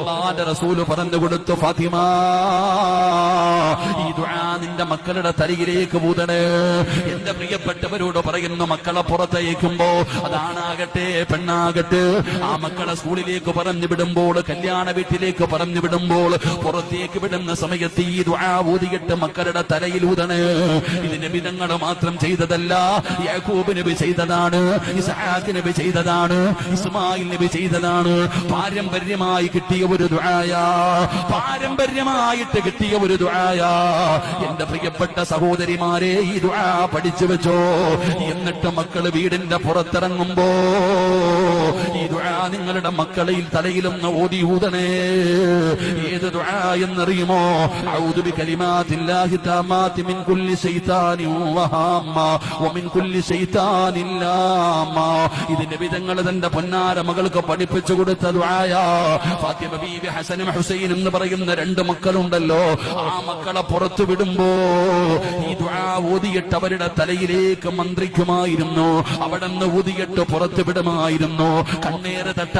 അല്ലാഹുവിന്റെ റസൂൽ പറഞ്ഞു കൊടുത്തു, ഫാത്തിമ ഈ ദുആ നിന്റെ മക്കളുടെ തലയിലേക്ക് ഊതണേ. എന്റെ പ്രിയപ്പെട്ടവരോട് പറയുന്നു, മക്കളെ പുറത്തയക്കുമ്പോ അതാണാകട്ടെ പെണ്ണാകട്ടെ, ആ മക്കളെ സ്കൂളിലേക്ക് പറഞ്ഞു വിടുമ്പോൾ, കല്യാണ വീട്ടിലേക്ക് പറഞ്ഞു വിടുമ്പോൾ, പുറത്തേക്ക് വിടുന്ന സമയത്ത് ഈ ദുആ ഊതിയിട്ട് മക്കളുടെ തലയിൽ ഊതണേ. ഇത് നബി തങ്ങൾ മാത്രം ചെയ്തതല്ല, യാക്കൂബ് നബി ചെയ്തതാണ്, ഇസ്ഹാഖ് നബി ചെയ്തതാണ്, ഇസ്മായിൽ നബി ചെയ്തതാണ്. പാരമ്പര്യമായി കിട്ടിയ ഒരു ദുആയാ, പാരമ്പര്യമായിട്ട് കിട്ടിയ ഒരു ദുആയാ. എന്റെ പ്രിയപ്പെട്ട സഹോദരിമാരെ, ഈ ദുആ പഠിച്ചു വെച്ചോ. എന്നിട്ട് മക്കള് വീടിന്റെ പുറത്തിറങ്ങുമ്പോ ഈ ദുആ നിങ്ങളുടെ മക്കളിൽ തലയിലൊന്ന് ഓതി ഊതണേ. ഏത് ദുആ എന്നറിയുമോ? അഊദു ബികലിമാതില്ലാഹി തആമാതി മിൻ കുല്ലി ശൈത്താനിൻ വഹാമ്മ വമിൻ കുല്ലി ശൈത്താനിൻ ലാമ്മ. ഇത് നബി തങ്ങൾ തന്റെ പൊന്നാര മകൾക്ക് പഠിപ്പിച്ചു കൊടുത്ത ദുആയാ. ഫാത്തിമ ബീവി ഹസനും ഹുസൈനും എന്ന് പറയുന്ന രണ്ട് മക്കളുണ്ടല്ലോ, ആ മക്കളെ പുറത്തു വിടുമ്പോ ഈ ദുആ ഓതിയിട്ട് അവരുടെ തലയിലേക്ക് മന്ത്രിക്കുമായിരുന്നു. അവിടെ നിന്ന് ഊതിയിട്ട് പുറത്തു വിടുമായിരുന്നു. കണ്ണേറ് തട്ട